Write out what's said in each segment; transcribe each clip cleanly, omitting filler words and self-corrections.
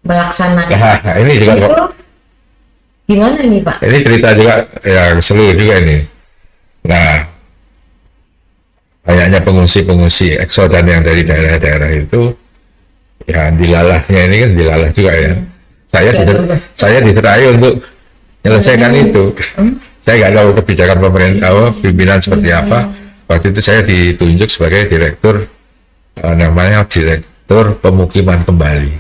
melaksanakan Nah, ini juga itu gimana nih Pak? ini cerita juga yang seru juga ini. Nah, banyaknya pengungsi eksodan yang dari daerah-daerah itu, ya dilalahnya ini kan dilalah juga ya. Saya diserai untuk menyelesaikan itu. Saya nggak tahu kebijakan pemerintah, pimpinan seperti apa. Waktu itu saya ditunjuk sebagai direktur, namanya Direktur Pemukiman Kembali.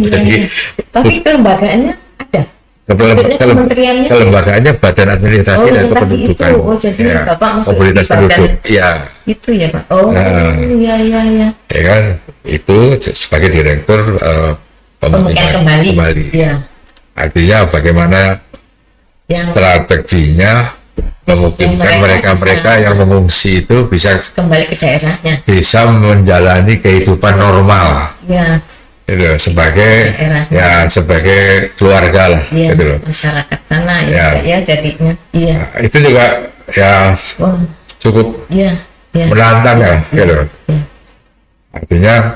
Jadi, tapi kelembagaannya ada. Kementeriannya? Kelembagaannya Badan Administrasi dan Kependudukan. Jadi Bapak maksudnya Komunitas penduduk. Iya. Itu ya Pak. Iya. Ya kan, itu sebagai Direktur Pemukiman Kembali. Ya. Artinya bagaimana strateginya memungkinkan mereka yang mengungsi itu bisa kembali ke daerahnya, bisa menjalani kehidupan normal. Ya. Gitu, sebagai sebagai keluarga lah, ya, gitu loh. Masyarakat sana ya jadinya. Iya. Nah, itu juga ya cukup menantang ya, gitu. Ya. Artinya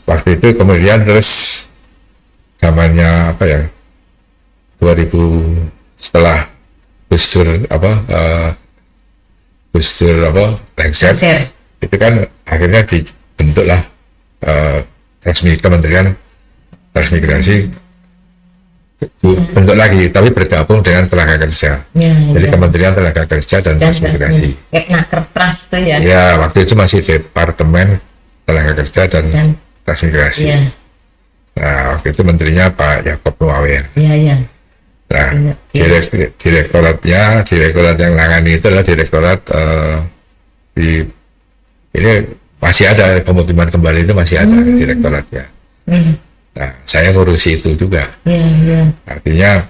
waktu itu kemudian terus zamannya apa ya, 2000 setelah Gus Dur lengser, itu kan akhirnya dibentuklah Kementerian Transmigrasi, bentuk lagi tapi bergabung dengan tenaga kerja. Jadi Kementerian Tenaga Kerja dan Transmigrasi. Kayak Nakertrans tuh ya. Ya, waktu itu masih Departemen Tenaga Kerja dan Transmigrasi. Ya. Nah, waktu itu menterinya Pak Yakob Nuawe. Iya. Nah, direktorat yang nangani itu adalah direktorat ini masih ada pemukiman kembali, itu masih ada direktoratnya. Nah, saya ngurusi itu juga. Artinya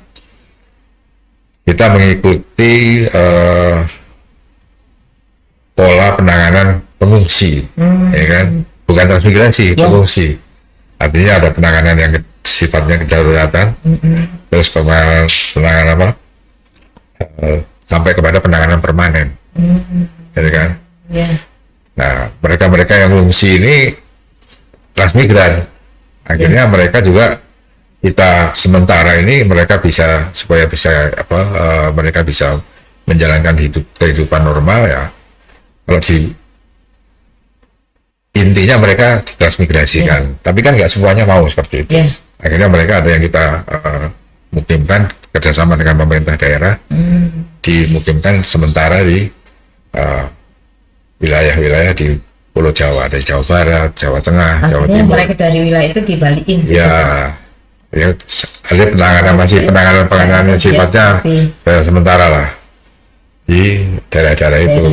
kita mengikuti pola penanganan pengungsi, ya kan, bukan transmigrasi, pengungsi. Artinya ada penanganan yang sifatnya kedaruratan, terus penanganan apa, sampai kepada penanganan permanen, ya kan. Nah, mereka yang mengungsi ini transmigran, akhirnya mereka juga kita sementara ini mereka bisa supaya bisa mereka bisa menjalankan kehidupan normal ya. Kalau intinya mereka ditransmigrasikan, tapi kan nggak semuanya mau seperti itu. Akhirnya mereka ada yang kita mukimkan kerjasama dengan pemerintah daerah, dimukimkan sementara di wilayah-wilayah di Pulau Jawa, ada Jawa Barat, Jawa Tengah, Jawa Timur. Mereka dari wilayah itu dibalikin. Ya, ada penanganan yang sifatnya sementara lah di daerah-daerah itu.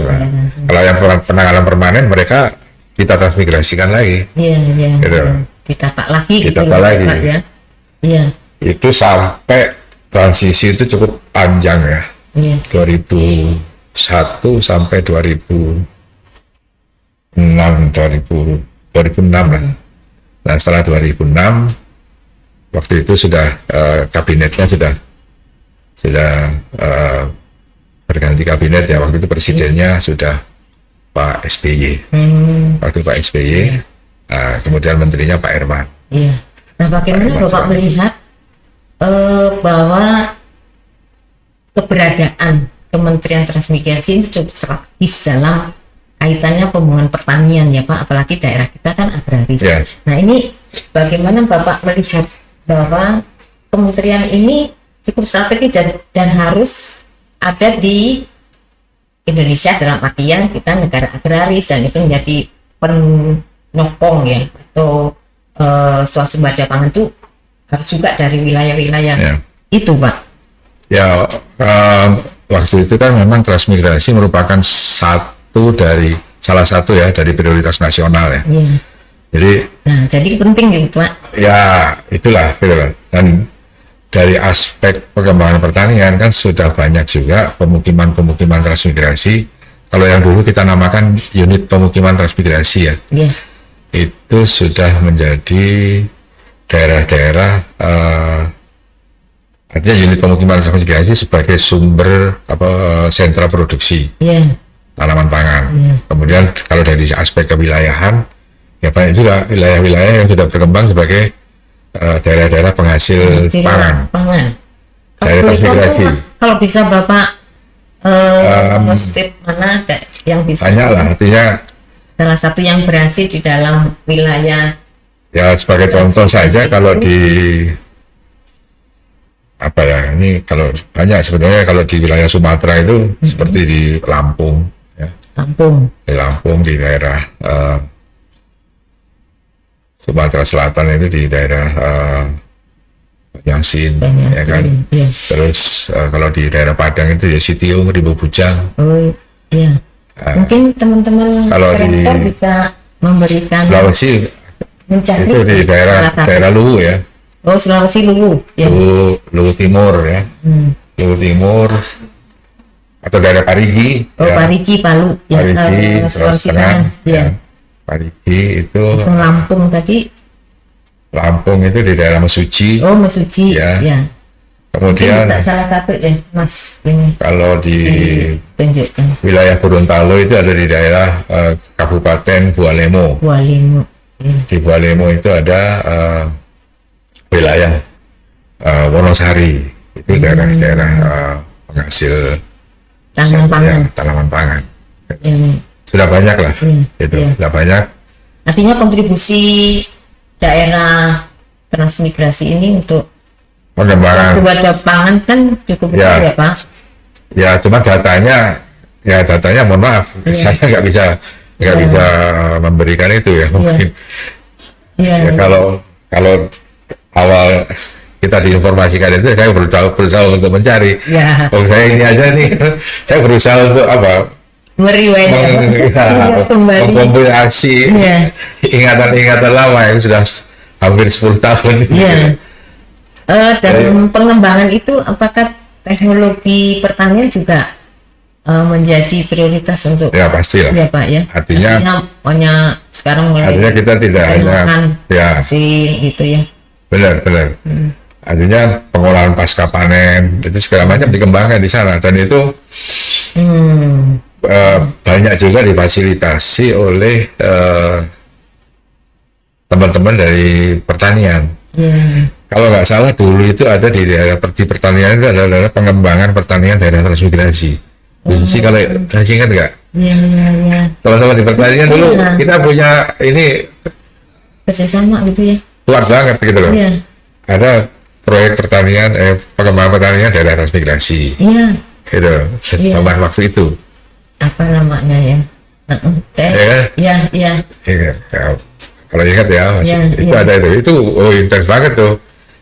Kalau yang penanganan permanen mereka kita transmigrasikan lagi. Gitu. Ditata lagi. Ya. Itu sampai transisi itu cukup panjang ya. 2001 sampai 2006 lah. Nah, setelah 2006 waktu itu sudah kabinetnya sudah berganti kabinet ya. Waktu itu presidennya sudah Pak SBY. Waktu Pak SBY, kemudian menterinya Pak Herman. Nah, bagaimana Bapak melihat bahwa keberadaan Kementerian Transmigrasi ini cukup strategis dalam kaitannya pembangunan pertanian ya Pak, apalagi daerah kita kan agraris. Nah, ini bagaimana Bapak melihat bahwa kementerian ini cukup strategis dan harus ada di Indonesia dalam artian kita negara agraris dan itu menjadi penyokong ya atau swasembada pangan itu harus juga dari wilayah-wilayah itu Pak. Ya, waktu itu kan memang transmigrasi merupakan salah satu ya dari prioritas nasional ya. Jadi penting gitu Pak. Ya, itulah. Dan dari aspek pengembangan pertanian kan sudah banyak juga pemukiman transmigrasi. Kalau yang dulu kita namakan unit pemukiman transmigrasi ya. Itu sudah menjadi daerah-daerah artinya unit pemukiman transmigrasi sebagai sumber sentra produksi tanaman pangan. Kemudian kalau dari aspek kewilayahan ya banyak juga wilayah-wilayah yang sudah berkembang sebagai daerah-daerah penghasil pangan. Daerah transmigrasi. Kalau bisa Bapak state mana ada yang bisa? Banyak lah, artinya salah satu yang berhasil di dalam wilayah. Ya sebagai contoh saja kalau di apa ya, ini kalau banyak sebenarnya kalau di wilayah Sumatera itu seperti di Lampung ya. Di Lampung, di daerah Sumatera Selatan itu di daerah Yasin ya kan. Ya. Terus kalau di daerah Padang itu ya Sitiung, Ribu Bujang. Oh iya. Mungkin teman-teman kreator bisa memberikan Sulawesi mencari itu di daerah Luwu ya. Oh, Sulawesi Luwu ya. Luwu Timur ya. Luwu Timur atau daerah Parigi. Oh ya. Parigi, Palu ya. Parigi, Sulawesi Tengah ya. Parigi itu Lampung tadi. Lampung itu di daerah Mesuji. Oh, Mesuji ya. Kemudian salah satu ya Mas ini. Kalau di tunjukkan wilayah Gorontalo itu ada di daerah Kabupaten Bualemo. Ya. Di Bualemo itu ada wilayah Wonosari, itu daerah-daerah penghasil tanaman pangan. Sudah banyak lah, sudah banyak. Artinya kontribusi daerah transmigrasi ini untuk pengembangan kepada pangan kan cukup besar ya Pak? Ya cuma datanya mohon maaf, saya nggak bisa memberikan itu ya mungkin. Kalau awal kita diinformasikan itu saya berusaha untuk mencari. Saya ini aja nih, saya berusaha untuk mengkompilasi ingatan-ingatan lama yang sudah hampir 10 tahun. Dalam pengembangan itu apakah teknologi pertanian juga menjadi prioritas untuk pasti lah ya Pak ya, artinya sekarang mulai kita tidak hanya gitu ya benar artinya pengolahan pasca panen itu segala macam dikembangkan di sana dan itu banyak juga difasilitasi oleh teman-teman dari pertanian. Kalau nggak salah dulu itu ada di daerah pertanian itu adalah pengembangan pertanian daerah transmigrasi. Khususnya kalau masih ingat nggak? Teman-teman di pertanian dulu kita punya ini kerjasama gitu ya. Kuat banget gitu loh. Ada proyek pertanian, pengembangan pertanian daerah transmigrasi. Gitu, sama waktu itu. Apa namanya ya? Kalau ingat ya, itu ada itu intens banget tuh.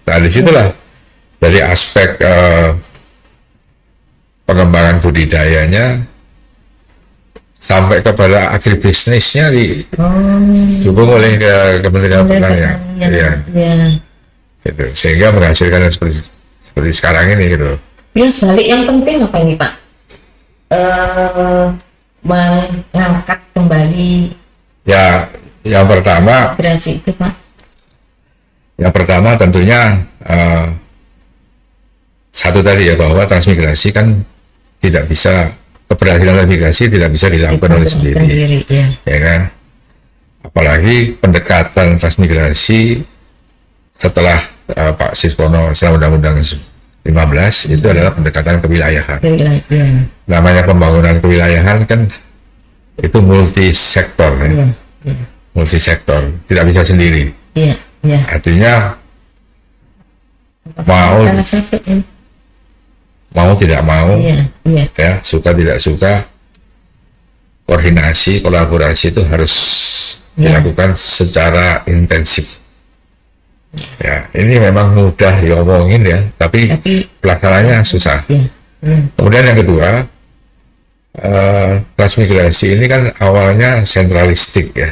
Nah disitulah dari aspek pengembangan budidayanya sampai kepada agribisnisnya didukung oleh Kementerian Pertanian. Gitu. Sehingga menghasilkan seperti sekarang ini gitu. Sebalik yang penting apa ini Pak? Mengangkat kembali. Yang pertama. Itu Pak. Yang pertama tentunya satu tadi ya bahwa transmigrasi kan tidak bisa, keberhasilan transmigrasi tidak bisa dilakukan oleh sendiri ya kan, apalagi pendekatan transmigrasi setelah Pak Siswono setelah Undang-Undang 15 itu adalah pendekatan kewilayahan. Namanya pembangunan kewilayahan kan itu multisektor multisektor, tidak bisa sendiri. Artinya mau tidak mau, ya suka tidak suka, koordinasi kolaborasi itu harus dilakukan secara intensif. Ya ini memang mudah diomongin ya, tapi pelaksananya susah. Kemudian yang kedua, transmigrasi ini kan awalnya sentralistik ya,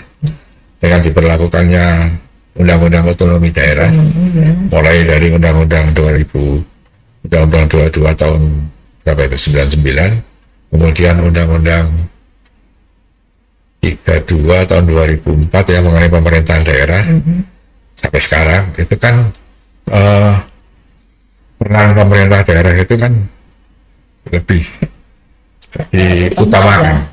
dengan diberlakukannya Undang-Undang Otonomi Daerah, mulai dari Undang-Undang 22 tahun berapa itu 99, kemudian Undang-Undang 32 tahun 2004 yang mengenai pemerintahan daerah, sampai sekarang itu kan peran pemerintah daerah itu kan lebih diutamakan.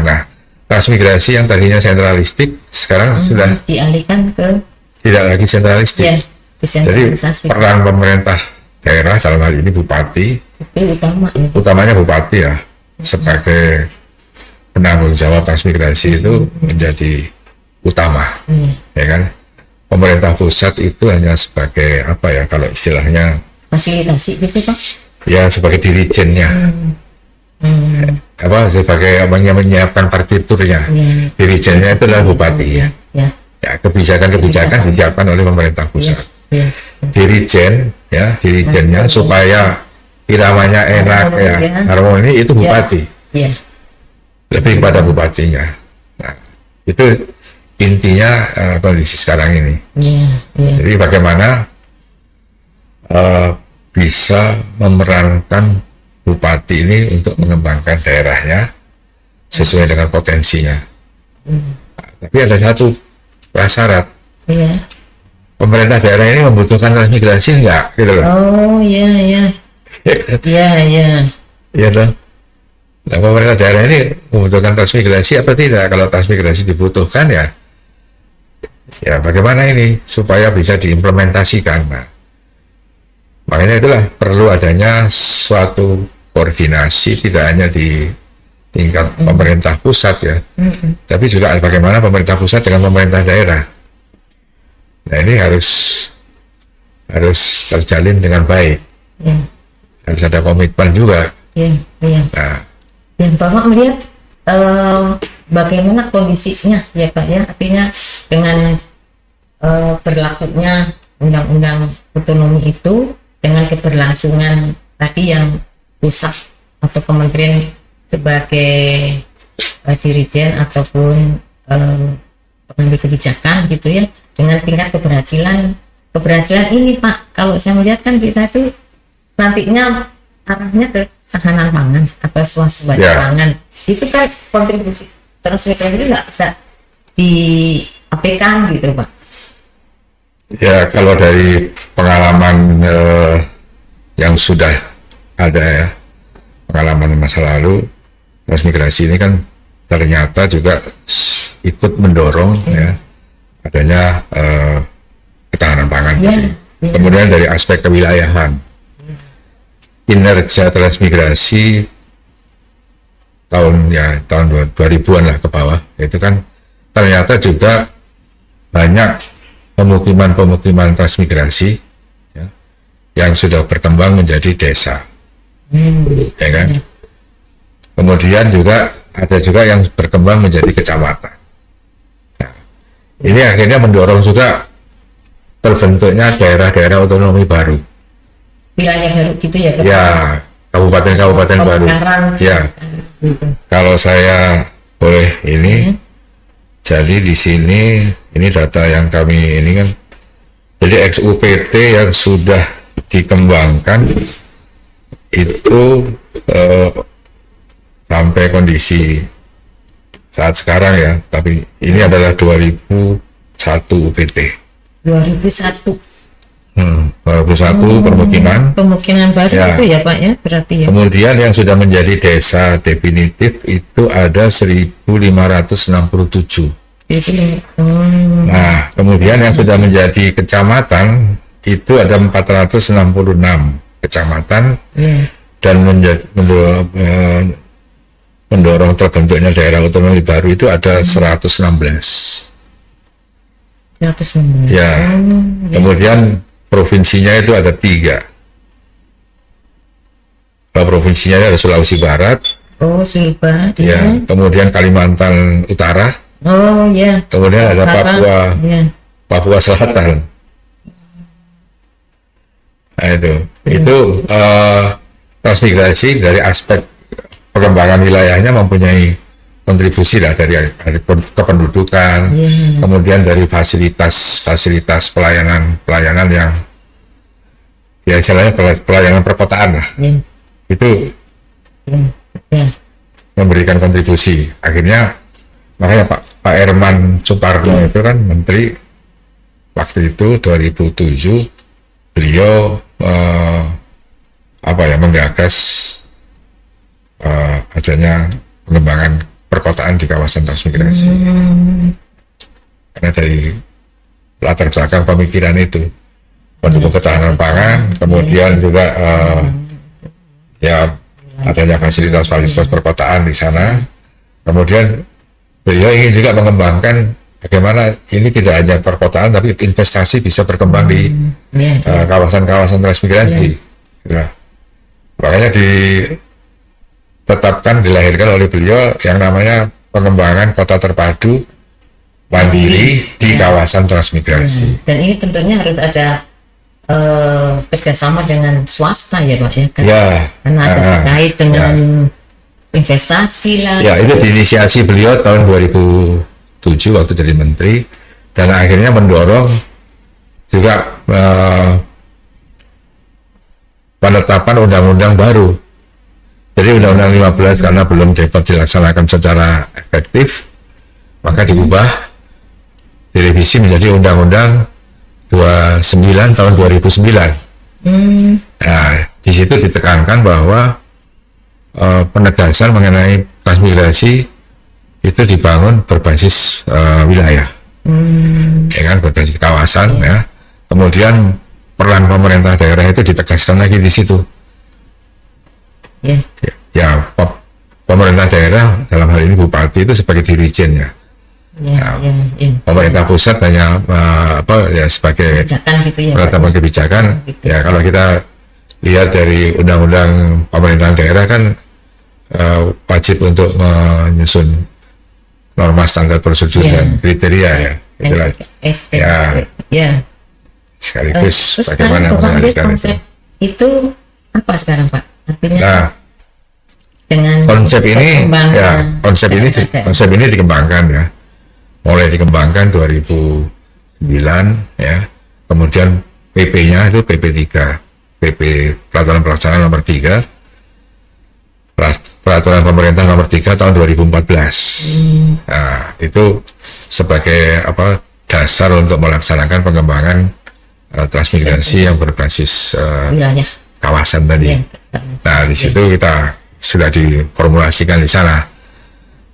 Nah, transmigrasi yang tadinya sentralistik sekarang sudah dialihkan ke tidak lagi sentralistik. Ya, Jadi desentralisasi. peran pemerintah daerah dalam hal ini bupati, Itu utama ya. utamanya bupati ya, sebagai penanggung jawab transmigrasi itu menjadi utama, ya kan? Pemerintah pusat itu hanya sebagai apa ya, kalau istilahnya Fasilitasi gitu Pak. ya sebagai dirijennya, apa sebagai menyiapkan partiturnya. Ya. Dirijennya itu adalah bupati ya. Ya. Ya, kebijakan-kebijakan disiapkan oleh pemerintah pusat. Ya. Dirijen ya, dirijennya supaya iramanya enak ya, harmoni itu bupati. Ya. Lebih kepada bupatinya. Nah, itu intinya kondisi sekarang ini. Ya. Ya. Jadi bagaimana bisa memerankan bupati ini untuk mengembangkan daerahnya sesuai dengan potensinya. Nah, tapi ada satu prasyarat. Ya. Pemerintah daerah ini membutuhkan transmigrasi enggak? Gitu loh. Oh iya iya. Iya iya. Iya dong. Nah, pemerintah daerah ini membutuhkan transmigrasi apa tidak? Kalau transmigrasi dibutuhkan ya bagaimana ini supaya bisa diimplementasikan. Nah, makanya itulah perlu adanya suatu koordinasi tidak hanya di tingkat pemerintah pusat ya, tapi juga bagaimana pemerintah pusat dengan pemerintah daerah. Nah, ini harus terjalin dengan baik. Ya. Harus ada komitmen juga. Ya. Ya. Nah, Dan Bapak melihat bagaimana kondisinya ya Pak ya, artinya dengan berlakunya undang-undang otonomi itu dengan keberlangsungan tadi yang pusat atau kementerian sebagai dirijen ataupun pengambil kebijakan gitu ya, dengan tingkat keberhasilan ini Pak, kalau saya melihat kan kita itu nantinya arahnya ke tahanan pangan atau swasembada pangan, itu kan kontribusi transmigrasi itu nggak bisa diabaikan gitu Pak. ya kalau dari pengalaman yang sudah ada ya, pengalaman masa lalu, transmigrasi ini kan ternyata juga ikut mendorong ya adanya ketahanan pangan. Kemudian dari aspek kewilayahan, kinerja transmigrasi tahun 2000-an lah ke bawah, itu kan ternyata juga banyak pemukiman transmigrasi ya, yang sudah berkembang menjadi desa, ya kan? Kemudian juga ada juga yang berkembang menjadi kecamatan. Nah, ini akhirnya mendorong juga terbentuknya daerah-daerah otonomi baru. Wilayah baru gitu ya Pak? Ya, kabupaten-kabupaten baru. Ya, kalau saya boleh ini, jadi di sini ini data yang kami ini kan, jadi XUPT yang sudah dikembangkan itu sampai kondisi saat sekarang ya, tapi ini adalah 2001 UPT. 2001. 2001 pemukiman Baru ya. itu ya Pak ya, berarti ya. Kemudian yang sudah menjadi desa definitif itu ada 1567. Nah, kemudian yang sudah menjadi kecamatan itu ada 466 kecamatan, dan mendorong terbentuknya daerah otonomi baru itu ada 116. Ya. Kemudian provinsinya itu ada 3. Provinsinya ada Sulawesi Barat. Oh, Sulba. Ya. Kemudian Kalimantan Utara. Oh, ya. Kemudian ada Papua. Ya. Papua Selatan. Nah, itu transmigrasi dari aspek pengembangan wilayahnya mempunyai kontribusi lah dari kependudukan, kemudian dari fasilitas pelayanan yang ya istilahnya pelayanan perkotaan lah, itu memberikan kontribusi. Akhirnya makanya Pak Herman Suparno itu kan menteri waktu itu 2007, beliau menggagas adanya pengembangan perkotaan di kawasan transmigrasi. Karena dari latar belakang pemikiran itu, untuk ketahanan pangan, kemudian juga ya adanya fasilitas-fasilitas perkotaan di sana. Kemudian beliau ingin juga mengembangkan bagaimana ini tidak hanya perkotaan tapi investasi bisa berkembang di kawasan-kawasan transmigrasi. Gitu. Makanya ditetapkan, dilahirkan oleh beliau yang namanya pengembangan kota terpadu mandiri di kawasan transmigrasi. Dan ini tentunya harus ada kerjasama dengan swasta ya Pak ya, kan? Karena ada terkait dengan investasi lah. Ya, itu diinisiasi beliau tahun 2007 waktu jadi menteri, dan akhirnya mendorong juga penetapan undang-undang baru. Jadi undang-undang 15 karena belum dapat dilaksanakan secara efektif, maka diubah, direvisi menjadi undang-undang 29 tahun 2009. Nah, di situ ditekankan bahwa penegasan mengenai transmigrasi itu dibangun berbasis wilayah, ya kan, berbasis kawasan, ya. Kemudian peran pemerintah daerah itu ditegaskan lagi di situ. Ya, pemerintah daerah dalam hal ini bupati itu sebagai dirijen ya. Pemerintah pusat hanya sebagai penetapan kebijakan. Gitu. Ya, kalau kita lihat dari undang-undang pemerintahan daerah kan wajib untuk menyusun norma standar prosedur dan kriteria ya. Itulah. Sekaligus bagaimana mengendalikan itu apa sekarang Pak? Artinya dengan konsep ini dikembangkan ya. Mulai dikembangkan 2009 ya, kemudian PP-nya itu PP 3, PP Peraturan Pelaksanaan nomor 3, Peraturan Pemerintah nomor 3 tahun 2014. Nah, itu sebagai dasar untuk melaksanakan pengembangan transmigrasi yang berbasis kawasan tadi. Nah, di situ kita sudah diformulasikan di sana.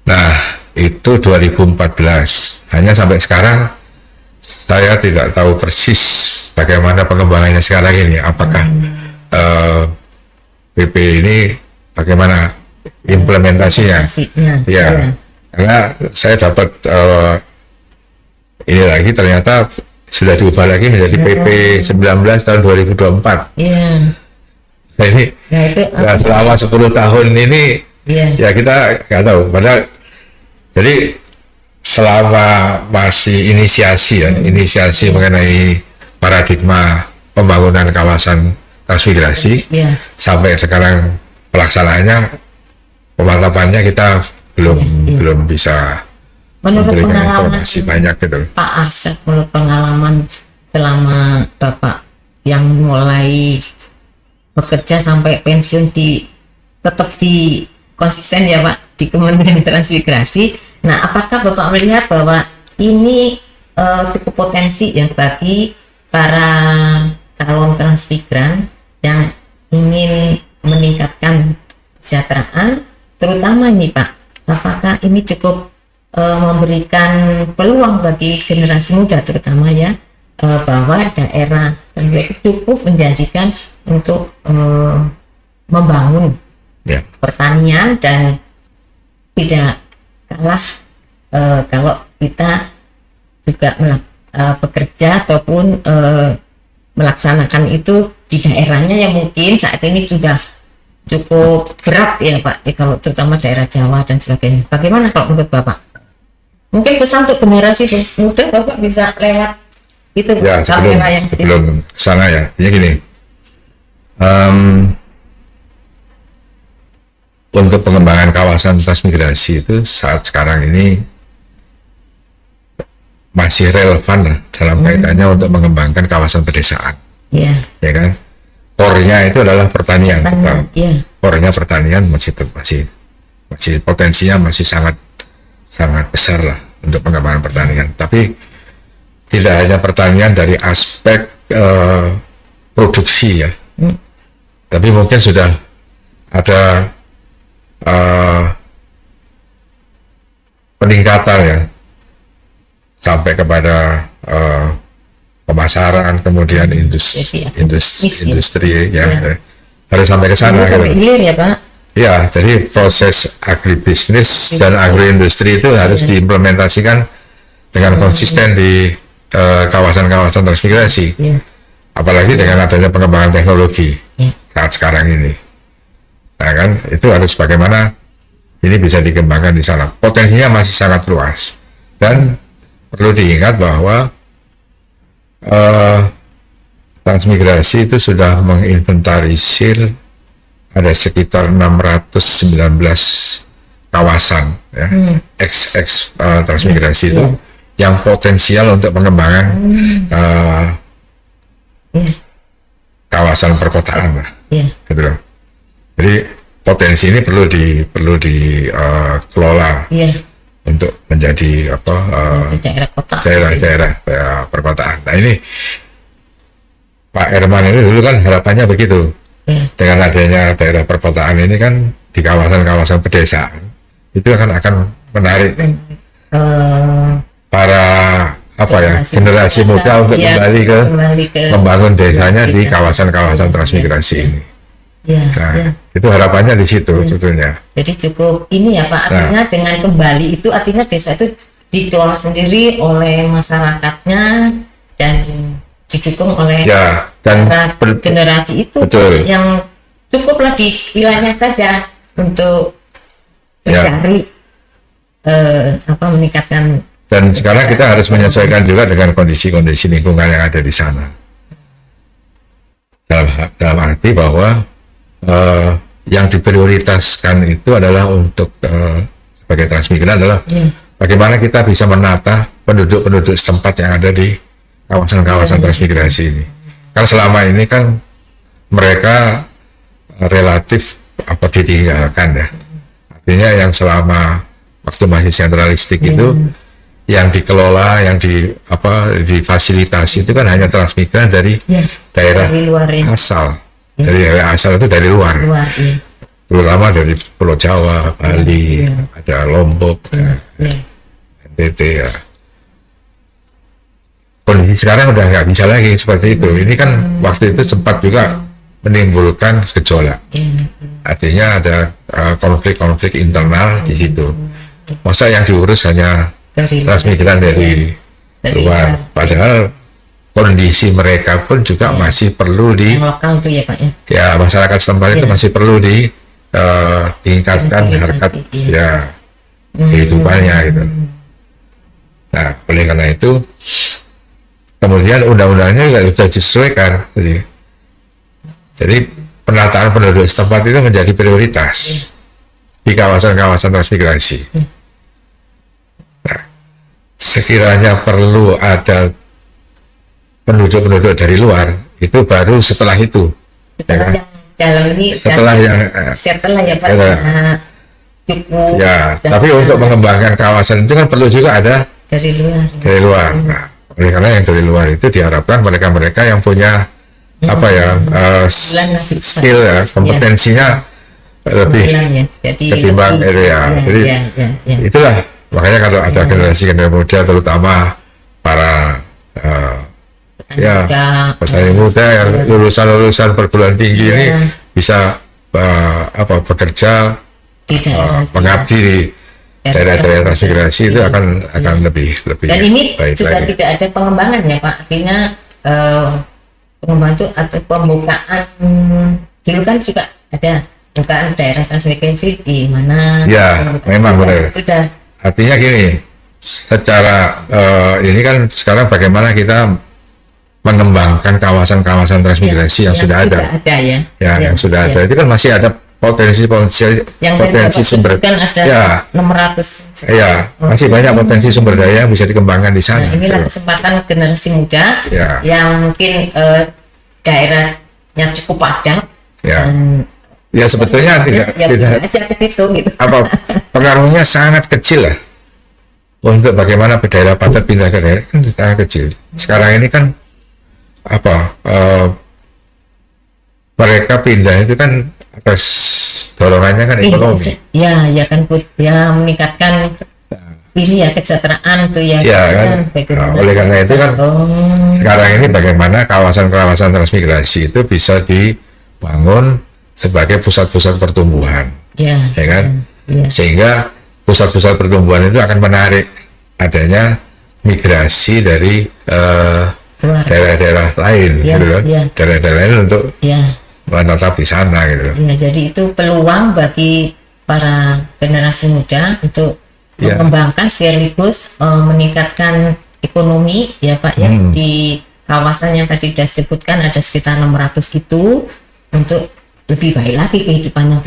Nah, itu 2014. Hanya sampai sekarang saya tidak tahu persis bagaimana pengembangannya sekarang ini. Apakah PP ini bagaimana implementasinya? Ya, karena saya dapat ini lagi ternyata sudah diubah lagi menjadi PP 19 tahun 2024. Nah, ini selama 10 tahun ini ya kita nggak tahu. Padahal jadi selama masih inisiasi mengenai paradigma pembangunan kawasan transmigrasi, sampai sekarang pelaksanaannya, pemantapannya kita belum bisa memberikan informasi banyak gitu. Pak Arsyad, menurut pengalaman selama Bapak yang mulai bekerja sampai pensiun tetap di konsisten ya Pak di Kementerian Transmigrasi. Nah, apakah Bapak melihat bahwa ini cukup potensi ya bagi para calon transmigran yang ingin meningkatkan kesejahteraan, terutama ini Pak, apakah ini cukup memberikan peluang bagi generasi muda terutama ya, bahwa daerah itu cukup menjanjikan untuk membangun pertanian dan tidak kalah kalau kita juga bekerja ataupun melaksanakan itu di daerahnya yang mungkin saat ini sudah cukup berat ya Pak, kalau terutama daerah Jawa dan sebagainya. Bagaimana kalau menurut Bapak? Mungkin pesan untuk generasi muda Bapak bisa lewat itu ya, sebelum sana ya. Jadi gini, untuk pengembangan kawasan transmigrasi itu saat sekarang ini masih relevan dalam kaitannya untuk mengembangkan kawasan pedesaan. Ya kan? Core-nya itu adalah pertanian. Core-nya pertanian masih potensinya masih sangat besar lah untuk pengembangan pertanian. Tapi tidak hanya pertanian dari aspek produksi ya, tapi mungkin sudah ada peningkatan ya sampai kepada pemasaran, kemudian industri ya. Harus sampai ke sana gitu. Hilir ya Pak. Ya, jadi proses agribisnis dan agroindustri itu harus diimplementasikan dengan konsisten di kawasan-kawasan transmigrasi. Apalagi dengan adanya pengembangan teknologi saat sekarang ini. Nah kan, itu harus bagaimana ini bisa dikembangkan di sana. Potensinya masih sangat luas. Dan perlu diingat bahwa transmigrasi itu sudah menginventarisir ada sekitar 619 kawasan ya, transmigrasi itu yang potensial untuk pengembangan kawasan perkotaan lah, gitu loh. Jadi potensi ini perlu dikelola untuk menjadi daerah perkotaan. Nah ini Pak Herman ini dulu kan harapannya begitu. Dengan adanya daerah perkotaan ini kan di kawasan-kawasan pedesaan itu akan menarik para generasi muda untuk kembali ke membangun desanya di kawasan-kawasan transmigrasi ini. Itu harapannya di situ sebetulnya. Jadi cukup ini ya Pak, artinya dengan kembali itu artinya desa itu dikelola sendiri oleh masyarakatnya dan didukung oleh dan generasi itu yang cukuplah di wilayahnya saja untuk mencari meningkatkan. Dan sekarang kita harus menyesuaikan juga dengan kondisi-kondisi lingkungan yang ada di sana. Dalam arti bahwa yang diprioritaskan itu adalah untuk sebagai transmigran adalah bagaimana kita bisa menata penduduk-penduduk setempat yang ada di kawasan-kawasan transmigrasi ini. Karena selama ini kan mereka relatif ditinggalkan ya. Artinya yang selama waktu masih sentralistik itu yang dikelola, yang difasilitasi itu kan hanya transmigran dari daerah asal. Dari daerah asal itu dari luar. Terutama dari Pulau Jawa, Bali, ada Lombok, NTT ya. Kondisi sekarang udah nggak bisa lagi seperti itu. Ini kan waktu itu sempat juga menimbulkan gejolak. Artinya ada konflik-konflik internal di situ. Masa yang diurus hanya transmigran dari luar. Padahal kondisi mereka pun juga masih perlu lokal tuh ya Pak ya. Ya masyarakat setempat itu masih perlu ditingkatkan harkat kehidupannya gitu. Nah oleh karena itu kemudian undang-undangnya juga sudah disesuaikan. Jadi penataan penduduk setempat itu menjadi prioritas di kawasan-kawasan transmigrasi. Nah, sekiranya perlu ada penduduk-penduduk dari luar, itu baru setelah itu. Setelah yang dalam ini. Setelah ya Pak. Cukup. Ya, tapi untuk mengembangkan kawasan itu kan perlu juga ada dari luar. Nah, oleh karena yang dari luar itu diharapkan mereka-mereka yang punya skill ya, kompetensinya lebih ketimbang Jadi itulah makanya kalau ada generasi muda terutama para petani muda yang lulusan perguruan tinggi ini bisa bekerja mengabdi di daerah-daerah transmigrasi itu akan lebih dan ini baik juga lagi. Tidak ada pengembangan ya Pak, artinya pengembangan itu atau pembukaan dulu kan juga ada pembukaan daerah transmigrasi di mana memang benar sudah. Artinya gini, secara ini kan sekarang bagaimana kita mengembangkan kawasan-kawasan transmigrasi yang sudah ada yang sudah ada itu kan masih ada potensi sumber ada 600 masih banyak potensi sumber daya yang bisa dikembangkan di sana. Nah, inilah kesempatan generasi muda yang mungkin daerahnya cukup padat sebetulnya tidak ke situ, gitu. Pengaruhnya sangat kecil lah untuk bagaimana daerah padat pindah ke daerah kan sangat kecil. Sekarang ini kan mereka pindah itu kan atas dorongannya kan ekonomi. Meningkatkan ini ya kesejahteraan tuh ya. Ya kan. Nah, oleh karena itu kan sekarang ini bagaimana kawasan-kawasan transmigrasi itu bisa dibangun sebagai pusat-pusat pertumbuhan, ya kan. Ya. Sehingga pusat-pusat pertumbuhan itu akan menarik adanya migrasi dari daerah-daerah lain, ya, gitu kan. Ya. Daerah-daerah lain untuk menetap di sana, gitu. Ya, jadi itu peluang bagi para generasi muda untuk mengembangkan sekaligus meningkatkan ekonomi ya Pak ya, di kawasan yang tadi sudah disebutkan ada sekitar 600 gitu untuk lebih baik lagi kehidupannya.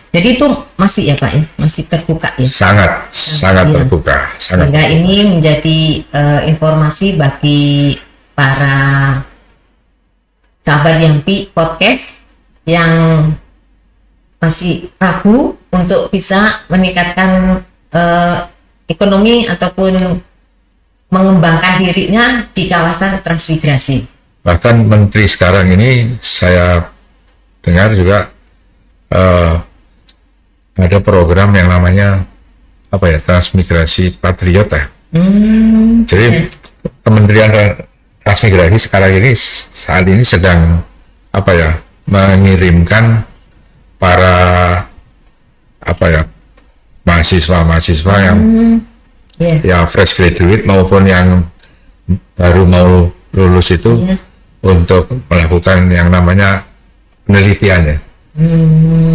Jadi itu masih ya Pak ya, masih terbuka ya. Sangat terbuka. Sehingga ini menjadi informasi bagi para sahabat Yampi Podcast yang masih ragu untuk bisa meningkatkan ekonomi ataupun mengembangkan dirinya di kawasan transmigrasi. Bahkan Menteri sekarang ini saya dengar juga ada program yang namanya transmigrasi patriot ya. Jadi Kementerian Transmigrasi sekarang ini saat ini sedang mengirimkan para mahasiswa yang fresh graduate maupun yang baru mau lulus itu untuk melakukan yang namanya penelitian ya.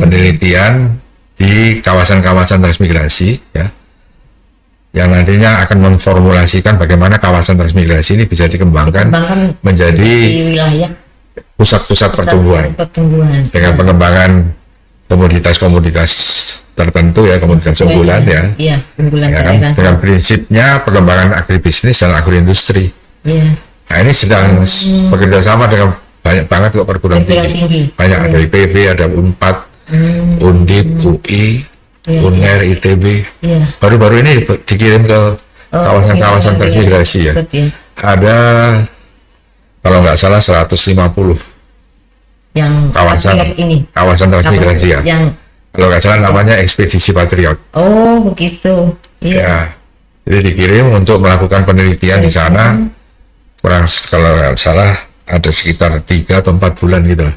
Penelitian di kawasan-kawasan transmigrasi ya, yang nantinya akan memformulasikan bagaimana kawasan transmigrasi ini bisa dikembangkan menjadi wilayah pusat-pusat pertumbuhan dengan pengembangan komoditas-komoditas tertentu ya, komoditas unggulan ya, kan? Dengan prinsipnya pengembangan agribisnis dan agroindustri. Nah ini sedang bekerja sama dengan banyak banget kok perguruan tinggi. Banyak ada IPB, ada UNPAD, Undip, UI, UNER, ITB. Baru-baru ini dikirim ke kawasan-kawasan transmigrasi ya. Ada kalau nggak salah 150 yang kawasan transmigrasi ya. Kalau nggak salah namanya Ekspedisi Patriot. Oh begitu. Ya. Jadi dikirim untuk melakukan penelitian di sana. Kurang kalau nggak salah ada sekitar 3 atau 4 bulan gitu lah.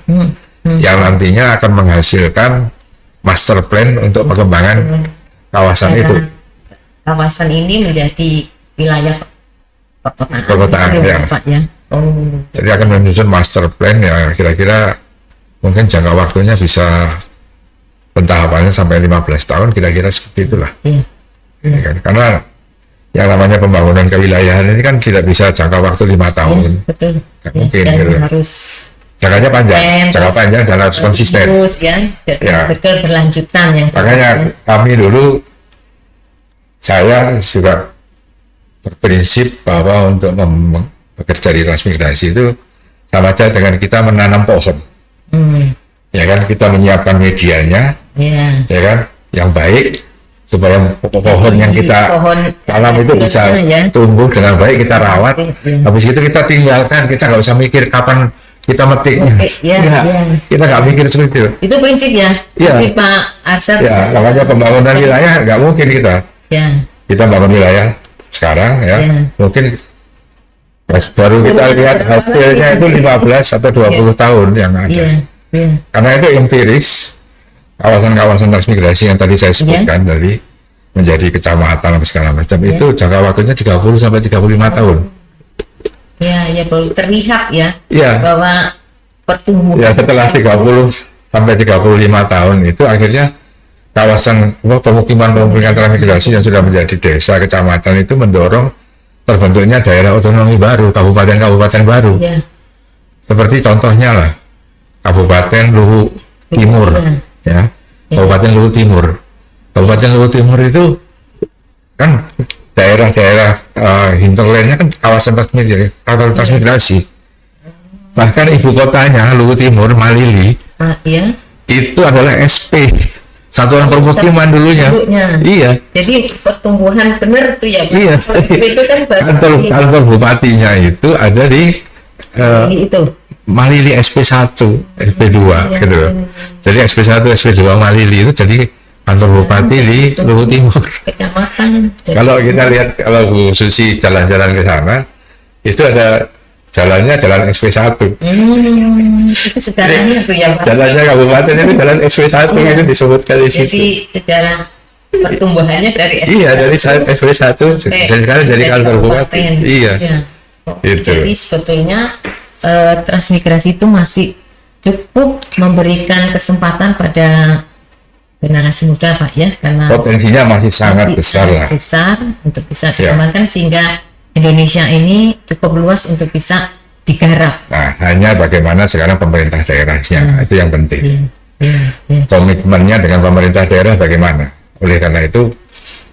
Yang nantinya akan menghasilkan master plan untuk pengembangan kawasan itu. Kawasan ini menjadi wilayah perkotaan ya. Pak ya. Jadi akan menyusun master plan ya, kira-kira mungkin jangka waktunya bisa pentahapannya sampai 15 tahun kira-kira seperti itulah. Ya kan? Karena yang namanya pembangunan kewilayahan ini kan tidak bisa jangka waktu 5 tahun. Betul. Nggak mungkin gitu. Harus jangka panjang dan harus konsisten. Terus ya. Betul berlanjutan yang. Makanya kami dulu, saya juga berprinsip bahwa untuk bekerja di transmigrasi itu sama aja dengan kita menanam pohon. Ya kan, kita menyiapkan medianya, ya kan, yang baik supaya pohon yang kita tanam itu bisa tumbuh dengan baik, kita rawat. Habis itu kita tinggalkan, kita nggak usah mikir kapan kita metiknya. Kita nggak mikir seperti itu. Itu prinsip ya. Pak Arsyad. Ya, makanya pembangunan wilayah nggak mungkin kita bangun wilayah sekarang ya. Mungkin baru kita lihat hasilnya itu 15 atau 20 tahun yang ada. Karena itu empiris, kawasan-kawasan transmigrasi yang tadi saya sebutkan dari menjadi kecamatan dan segala macam itu jangka waktunya 30 sampai 35 tahun. Ya baru terlihat bahwa pertumbuhan. Ya setelah 30 sampai 35 tahun itu akhirnya kawasan pemukiman transmigrasi yang sudah menjadi desa, kecamatan itu mendorong terbentuknya daerah otonomi baru, kabupaten-kabupaten baru. Seperti contohnya lah Kabupaten Luwu Timur, Kabupaten Luwu Timur. Kabupaten Luwu Timur itu kan daerah-daerah hinterlandnya kan kawasan transmigrasi. Bahkan ibu kotanya Luwu Timur, Malili, itu adalah SP, Satuan Permukiman dulunya. Iya. Jadi pertumbuhan benar tuh ya. Iya. Itu kan kantor bupatinya itu ada di itu. Malili SP1, SP2 gitu. Jadi SP1, SP2 Malili itu jadi kantor bupati di Luhut Timur. Kecamatan. Kalau kita lihat, kalau Bu Susi jalan-jalan ke sana, itu ada jalannya jalan SV1. Itu sejarahnya tuh ya Pak. Jalannya kabupaten itu jalan SV1 itu disebutkan di situ. Jadi sejarah pertumbuhannya dari Iya, dari SV1 sekarang dari kantor bupati. Iya. Itu. Jadi sebetulnya transmigrasi itu masih cukup memberikan kesempatan pada generasi muda Pak ya, karena Potensinya masih sangat besar lah. besar untuk bisa dikembangkan sehingga Indonesia ini cukup luas untuk bisa digarap. Nah, hanya bagaimana sekarang pemerintah daerahnya, itu yang penting. Ya. Komitmennya dengan pemerintah daerah bagaimana? Oleh karena itu,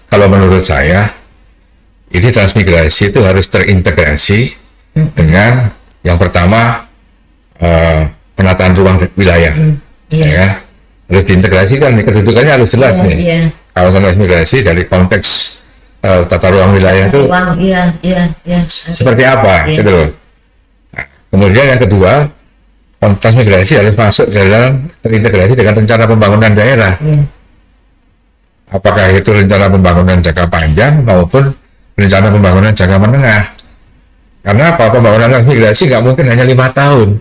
kalau menurut saya, ini transmigrasi itu harus terintegrasi dengan yang pertama penataan ruang wilayah, ya. Harus diintegrasikan, kedudukannya harus jelas nih. Kawasan transmigrasi dari konteks tata ruang wilayah itu seperti apa, gitu loh. Nah, kemudian yang kedua, transmigrasi harus masuk dalam terintegrasi dengan rencana pembangunan daerah. Apakah itu rencana pembangunan jangka panjang maupun rencana pembangunan jangka menengah. Karena apa? Pembangunan transmigrasi nggak mungkin hanya 5 tahun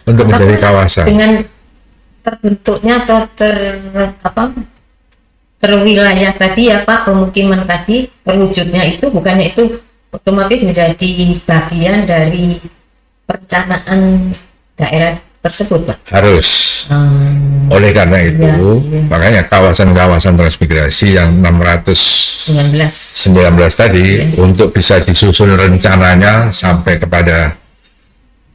untuk menjadi kawasan. Dengan terbentuknya atau terwilayah tadi ya Pak, pemukiman tadi, terwujudnya itu bukannya itu otomatis menjadi bagian dari perencanaan daerah tersebut Pak? Harus. Oleh karena itu, makanya kawasan-kawasan transmigrasi yang 619 tadi untuk bisa disusun rencananya sampai kepada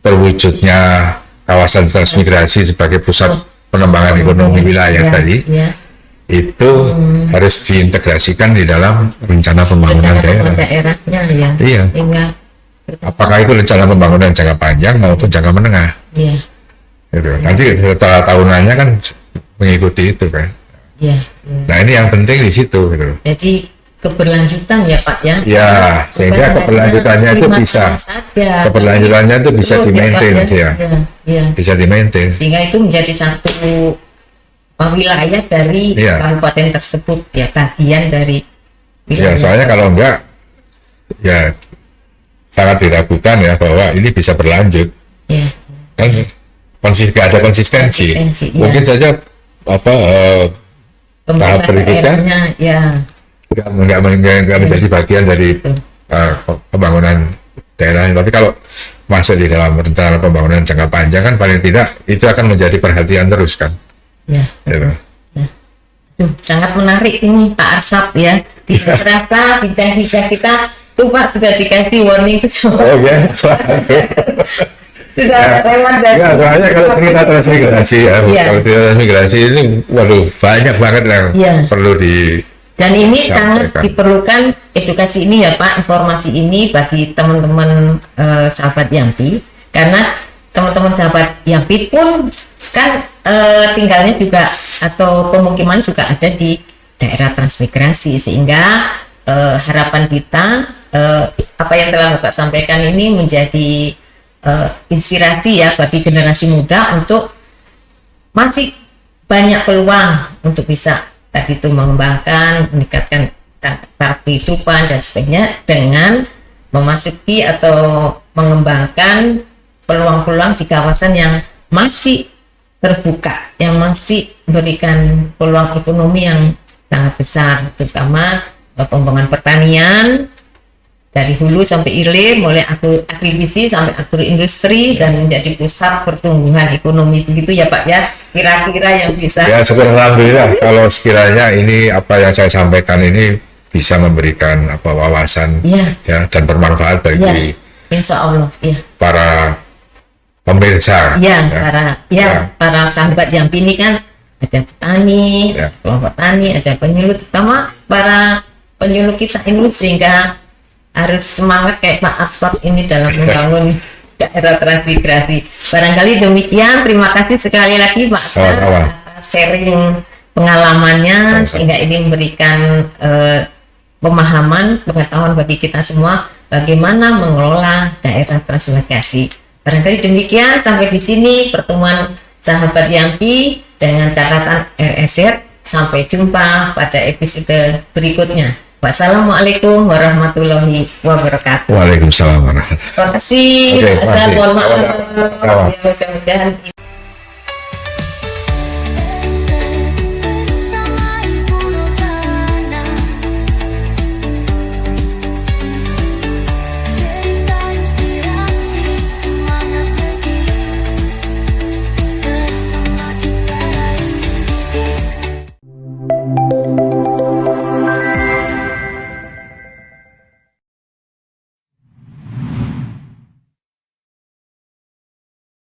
terwujudnya kawasan transmigrasi sebagai pusat pengembangan ekonomi wilayah tadi, itu harus diintegrasikan di dalam rencana pembangunan daerahnya ya. Iya. Apakah itu rencana pembangunan jangka panjang maupun jangka menengah? Iya. Gitu. Nanti setelah tahunannya kan mengikuti itu kan. Iya. Nah ini yang penting di situ. Gitu. Jadi keberlanjutan ya Pak ya. Ya, sehingga keberlanjutannya itu bisa. Keberlanjutannya itu bisa di-maintain ya. Bisa di-maintain. Sehingga itu menjadi satu wilayah dari kabupaten tersebut ya, bagian dari wilayah. Ya, soalnya kalau enggak ya sangat diragukan ya bahwa ini bisa berlanjut. Ya. Kan gak ada konsistensi. Mungkin saja tahap berikutnya nggak menjadi bagian dari pembangunan daerah. Tapi kalau masuk di dalam rencana pembangunan jangka panjang kan paling tidak itu akan menjadi perhatian terus kan. Sangat menarik ini Pak Arsap ya. Tidak terasa bincang-bincang kita tuh Pak sudah dikasih warning tuh semua. Oh ya. Sudah lewat dari. Ya, soalnya kalau kita transmigrasi kalau kita transmigrasi ini, waduh banyak banget yang perlu di. Dan ini sangat diperlukan edukasi ini ya Pak, informasi ini bagi teman-teman sahabat Yampi, karena teman-teman sahabat Yampi pun kan tinggalnya juga atau pemukiman juga ada di daerah transmigrasi, sehingga harapan kita apa yang telah Bapak sampaikan ini menjadi inspirasi ya bagi generasi muda untuk masih banyak peluang untuk bisa tadi itu mengembangkan, meningkatkan taraf kehidupan dan sebagainya dengan memasuki atau mengembangkan peluang-peluang di kawasan yang masih terbuka, yang masih berikan peluang ekonomi yang sangat besar, terutama pengembangan pertanian dari hulu sampai hilir, mulai agribisnis sampai agroindustri dan menjadi pusat pertumbuhan ekonomi, begitu ya Pak ya, kira-kira yang bisa. Ya syukur alhamdulillah kalau sekiranya ini apa yang saya sampaikan ini bisa memberikan wawasan ya dan bermanfaat bagi insya Allah para pemirsa para sahabat yang ini kan ada petani, kelompok tani, ada penyuluh, terutama para penyuluh kita ini, sehingga harus semangat kayak Pak Arsap ini dalam membangun daerah transmigrasi. Barangkali demikian, terima kasih sekali lagi Pak Arsap atas sharing pengalamannya, sehingga ini memberikan pemahaman, pengetahuan bagi kita semua bagaimana mengelola daerah transmigrasi. Barangkali demikian, sampai di sini pertemuan sahabat Yampi dengan catatan RSZ. Sampai jumpa pada episode berikutnya. Wassalamualaikum warahmatullahi wabarakatuh. Waalaikumsalam warahmatullahi wabarakatuh. Terima kasih. Oke, Mohon maaf. makasih. Ya, mudah-mudahan